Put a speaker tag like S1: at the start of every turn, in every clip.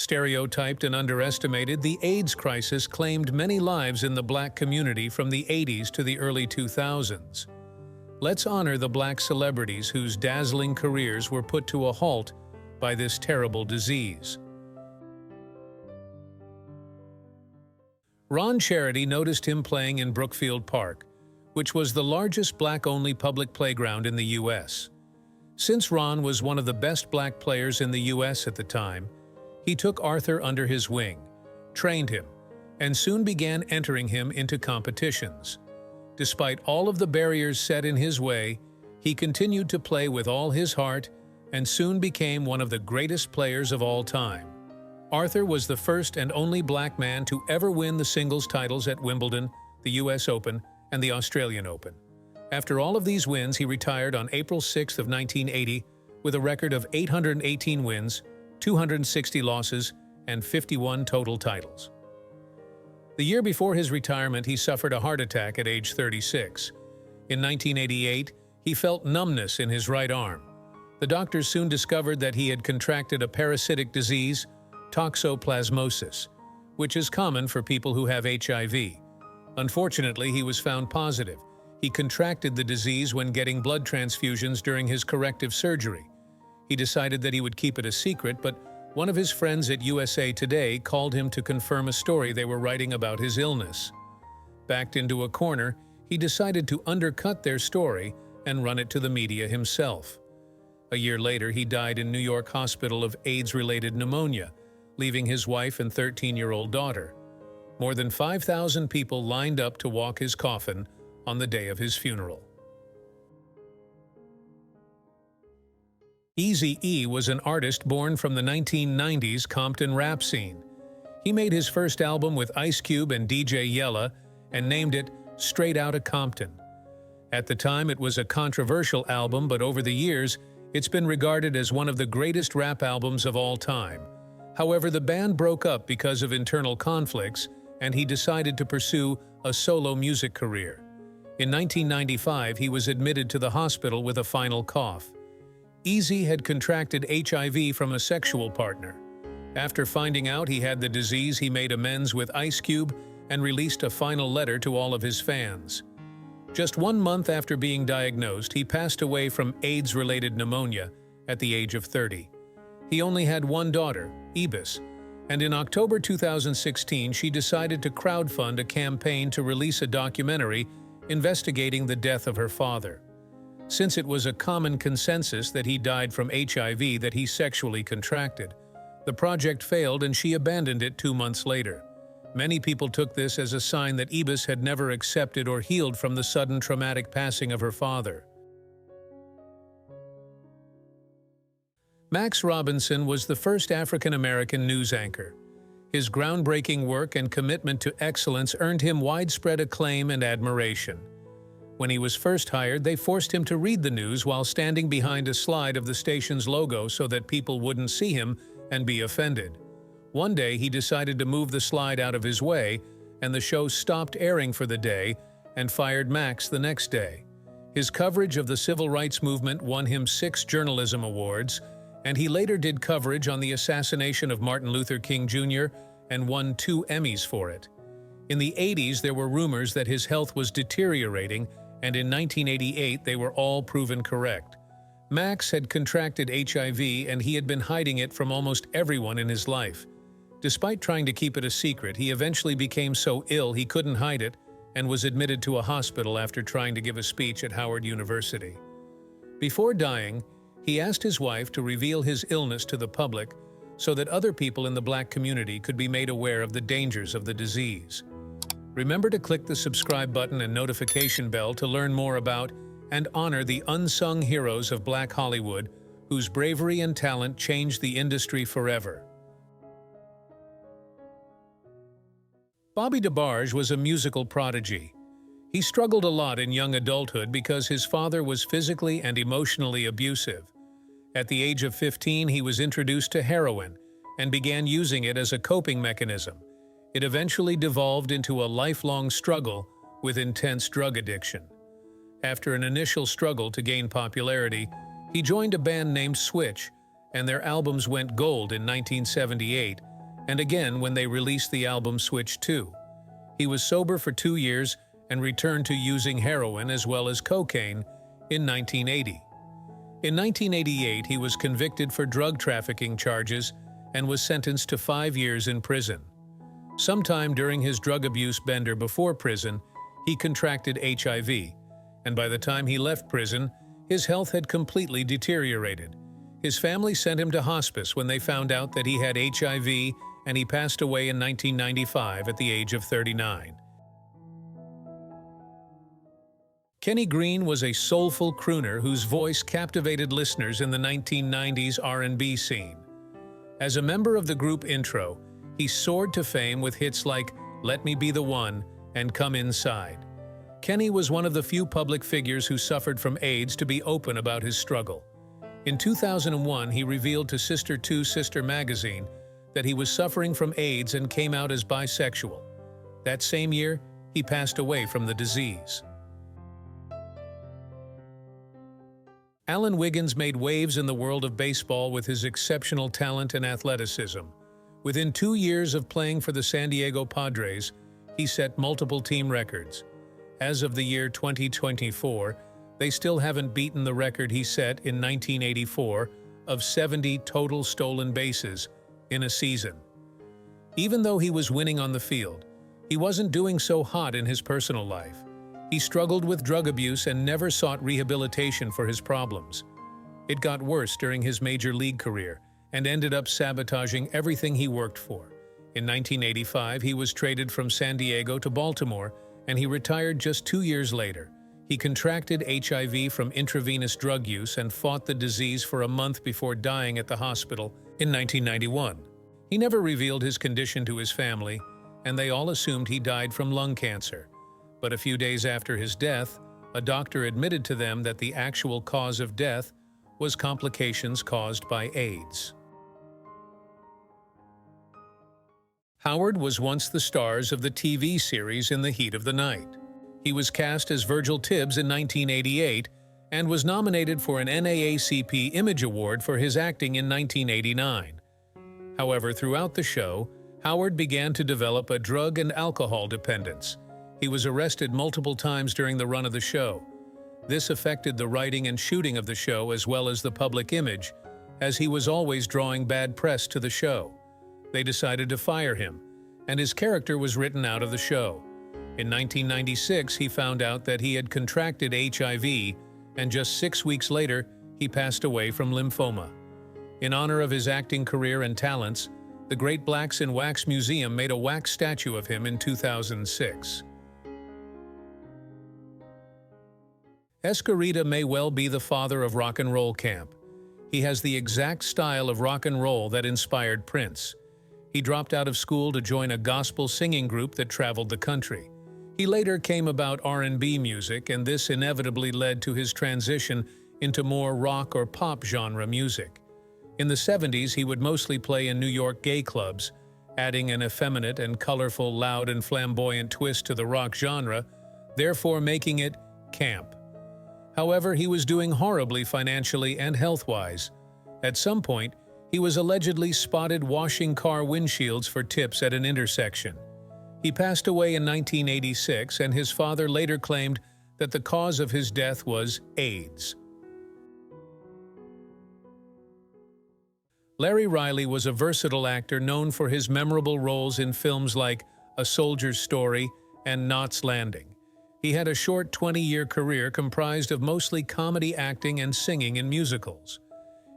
S1: Stereotyped and underestimated, the AIDS crisis claimed many lives in the Black community from the 80s to the early 2000s. Let's honor the Black celebrities whose dazzling careers were put to a halt by this terrible disease. Ron Charity noticed him playing in Brookfield Park, which was the largest Black-only public playground in the U.S. Since Ron was one of the best Black players in the U.S. at the time, he took Arthur under his wing, trained him, and soon began entering him into competitions. Despite all of the barriers set in his way, he continued to play with all his heart and soon became one of the greatest players of all time. Arthur was the first and only Black man to ever win the singles titles at Wimbledon, the U.S. Open, and the Australian Open. After all of these wins, he retired on April 6 of 1980 with a record of 818 wins, 260 losses, and 51 total titles. The year before his retirement, he suffered a heart attack at age 36. In 1988, he felt numbness in his right arm. The doctors soon discovered that he had contracted a parasitic disease, toxoplasmosis, which is common for people who have HIV. Unfortunately, he was found positive. He contracted the disease when getting blood transfusions during his corrective surgery. He decided that he would keep it a secret, but one of his friends at USA Today called him to confirm a story they were writing about his illness. Backed into a corner, he decided to undercut their story and run it to the media himself. A year later, he died in New York hospital of AIDS-related pneumonia, leaving his wife and 13-year-old daughter. More than 5,000 people lined up to walk his coffin on the day of his funeral. Eazy-E was an artist born from the 1990s Compton rap scene. He made his first album with Ice Cube and DJ Yella and named it Straight Outta Compton. At the time, it was a controversial album, but over the years, it's been regarded as one of the greatest rap albums of all time. However, the band broke up because of internal conflicts, and he decided to pursue a solo music career. In 1995, he was admitted to the hospital with a final cough. Eazy had contracted HIV from a sexual partner. After finding out he had the disease, he made amends with Ice Cube and released a final letter to all of his fans. Just 1 month after being diagnosed, he passed away from AIDS-related pneumonia at the age of 30. He only had one daughter, Ebis, and in October 2016 she decided to crowdfund a campaign to release a documentary investigating the death of her father. Since it was a common consensus that he died from HIV that he sexually contracted, the project failed and she abandoned it 2 months later. Many people took this as a sign that Ebis had never accepted or healed from the sudden traumatic passing of her father. Max Robinson was the first African-American news anchor. His groundbreaking work and commitment to excellence earned him widespread acclaim and admiration. When he was first hired, they forced him to read the news while standing behind a slide of the station's logo so that people wouldn't see him and be offended. One day, he decided to move the slide out of his way, and the show stopped airing for the day and fired Max the next day. His coverage of the civil rights movement won him 6 journalism awards, and he later did coverage on the assassination of Martin Luther King Jr. and won 2 Emmys for it. In the 80s, there were rumors that his health was deteriorating, and in 1988 they were all proven correct. Max had contracted HIV and he had been hiding it from almost everyone in his life. Despite trying to keep it a secret, he eventually became so ill he couldn't hide it and was admitted to a hospital after trying to give a speech at Howard University. Before dying, he asked his wife to reveal his illness to the public so that other people in the Black community could be made aware of the dangers of the disease. Remember to click the subscribe button and notification bell to learn more about and honor the unsung heroes of Black Hollywood whose bravery and talent changed the industry forever. Bobby DeBarge was a musical prodigy. He struggled a lot in young adulthood because his father was physically and emotionally abusive. At the age of 15, he was introduced to heroin and began using it as a coping mechanism. It eventually devolved into a lifelong struggle with intense drug addiction. After an initial struggle to gain popularity, he joined a band named Switch, and their albums went gold in 1978 and again when they released the album Switch 2. He was sober for 2 years and returned to using heroin as well as cocaine in 1980. In 1988, he was convicted for drug trafficking charges and was sentenced to 5 years in prison. Sometime during his drug abuse bender before prison, he contracted HIV, and by the time he left prison, his health had completely deteriorated. His family sent him to hospice when they found out that he had HIV, and he passed away in 1995 at the age of 39. Kenny Green was a soulful crooner whose voice captivated listeners in the 1990s R&B scene. As a member of the group Intro, he soared to fame with hits like Let Me Be the One and Come Inside. Kenny was one of the few public figures who suffered from AIDS to be open about his struggle. In 2001, he revealed to Sister 2 Sister magazine that he was suffering from AIDS and came out as bisexual. That same year, he passed away from the disease. Alan Wiggins made waves in the world of baseball with his exceptional talent and athleticism. Within 2 years of playing for the San Diego Padres, he set multiple team records. As of the year 2024, they still haven't beaten the record he set in 1984 of 70 total stolen bases in a season. Even though he was winning on the field, he wasn't doing so hot in his personal life. He struggled with drug abuse and never sought rehabilitation for his problems. It got worse during his major league career and ended up sabotaging everything he worked for. In 1985, he was traded from San Diego to Baltimore, and he retired just 2 years later. He contracted HIV from intravenous drug use and fought the disease for a month before dying at the hospital in 1991. He never revealed his condition to his family, and they all assumed he died from lung cancer. But a few days after his death, a doctor admitted to them that the actual cause of death was complications caused by AIDS. Howard was once the stars of the TV series In the Heat of the Night. He was cast as Virgil Tibbs in 1988 and was nominated for an NAACP Image Award for his acting in 1989. However, throughout the show, Howard began to develop a drug and alcohol dependence. He was arrested multiple times during the run of the show. This affected the writing and shooting of the show as well as the public image, as he was always drawing bad press to the show. They decided to fire him, and his character was written out of the show. In 1996, he found out that he had contracted HIV, and just 6 weeks later, he passed away from lymphoma. In honor of his acting career and talents, the Great Blacks in Wax Museum made a wax statue of him in 2006. Esquerita may well be the father of rock and roll camp. He has the exact style of rock and roll that inspired Prince. He dropped out of school to join a gospel singing group that traveled the country. He later came about R&B music, and this inevitably led to his transition into more rock or pop genre music. In the 70s, he would mostly play in New York gay clubs, adding an effeminate and colorful, loud and flamboyant twist to the rock genre, therefore making it camp. However, he was doing horribly financially and health-wise. At some point, he was allegedly spotted washing car windshields for tips at an intersection. He passed away in 1986, and his father later claimed that the cause of his death was AIDS. Larry Riley was a versatile actor known for his memorable roles in films like A Soldier's Story and Knots Landing. He had a short 20-year career comprised of mostly comedy acting and singing in musicals.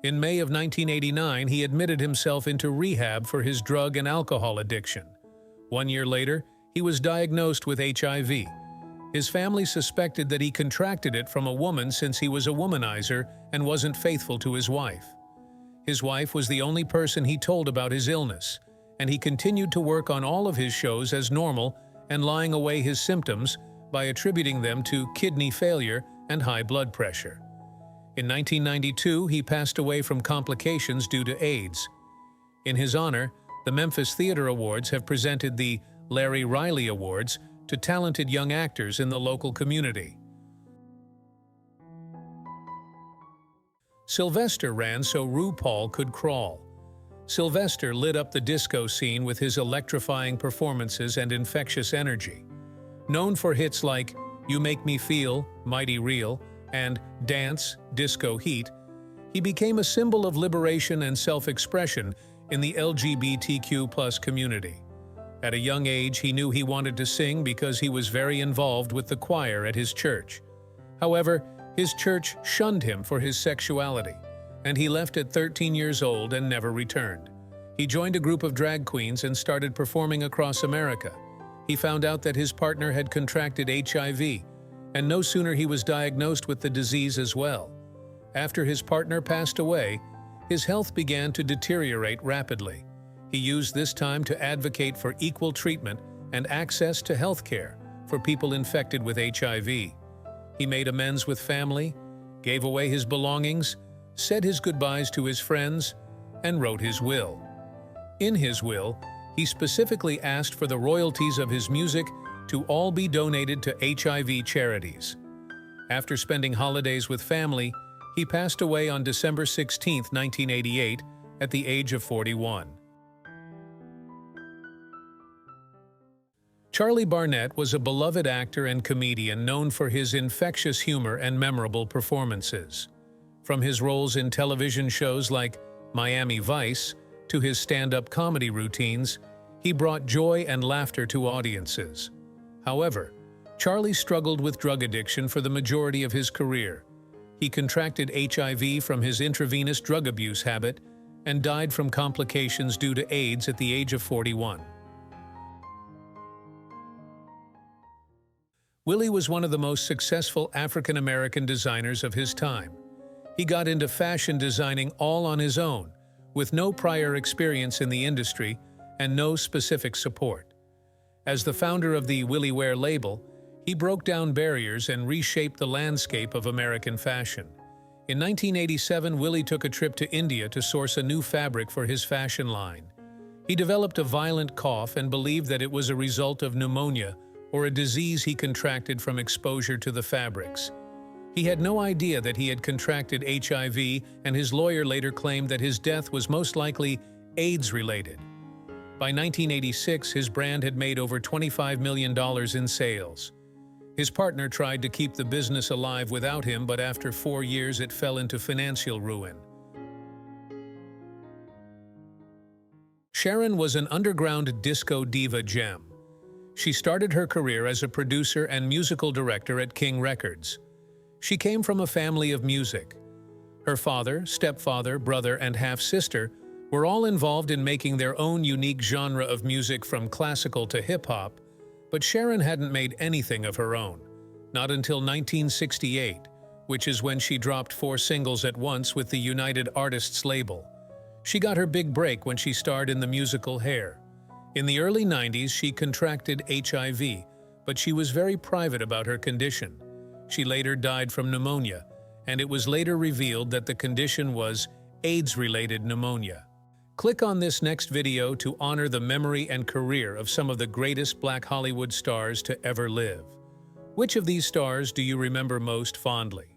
S1: In May of 1989, he admitted himself into rehab for his drug and alcohol addiction. 1 year later, he was diagnosed with HIV. His family suspected that he contracted it from a woman since he was a womanizer and wasn't faithful to his wife. His wife was the only person he told about his illness, and he continued to work on all of his shows as normal and lying away his symptoms by attributing them to kidney failure and high blood pressure. In 1992, he passed away from complications due to AIDS. In his honor, the Memphis Theater Awards have presented the Larry Riley Awards to talented young actors in the local community. Sylvester ran so RuPaul could crawl. Sylvester lit up the disco scene with his electrifying performances and infectious energy. Known for hits like You Make Me Feel, Mighty Real, and Dance, Disco Heat, he became a symbol of liberation and self-expression in the LGBTQ+ community. At a young age, he knew he wanted to sing because he was very involved with the choir at his church. However, his church shunned him for his sexuality, and he left at 13 years old and never returned. He joined a group of drag queens and started performing across America. He found out that his partner had contracted HIV, and no sooner he was diagnosed with the disease as well. After his partner passed away, his health began to deteriorate rapidly. He used this time to advocate for equal treatment and access to health care for people infected with HIV. He made amends with family, gave away his belongings, said his goodbyes to his friends, and wrote his will. In his will, he specifically asked for the royalties of his music to all be donated to HIV charities. After spending holidays with family, he passed away on December 16, 1988, at the age of 41. Charlie Barnett was a beloved actor and comedian known for his infectious humor and memorable performances. From his roles in television shows like Miami Vice to his stand-up comedy routines, he brought joy and laughter to audiences. However, Charlie struggled with drug addiction for the majority of his career. He contracted HIV from his intravenous drug abuse habit and died from complications due to AIDS at the age of 41. Willie was one of the most successful African-American designers of his time. He got into fashion designing all on his own, with no prior experience in the industry and no specific support. As the founder of the Willie Wear label, he broke down barriers and reshaped the landscape of American fashion. In 1987, Willie took a trip to India to source a new fabric for his fashion line. He developed a violent cough and believed that it was a result of pneumonia or a disease he contracted from exposure to the fabrics. He had no idea that he had contracted HIV, and his lawyer later claimed that his death was most likely AIDS-related. By 1986, his brand had made over $25 million in sales. His partner tried to keep the business alive without him, but after 4 years it fell into financial ruin. Sharon was an underground disco diva gem. She started her career as a producer and musical director at King Records. She came from a family of music. Her father, stepfather, brother, and half-sister were all involved in making their own unique genre of music from classical to hip-hop, but Sharon hadn't made anything of her own, not until 1968, which is when she dropped 4 singles at once with the United Artists label. She got her big break when she starred in the musical Hair. In the early 90s, she contracted HIV, but she was very private about her condition. She later died from pneumonia, and it was later revealed that the condition was AIDS-related pneumonia. Click on this next video to honor the memory and career of some of the greatest Black Hollywood stars to ever live. Which of these stars do you remember most fondly?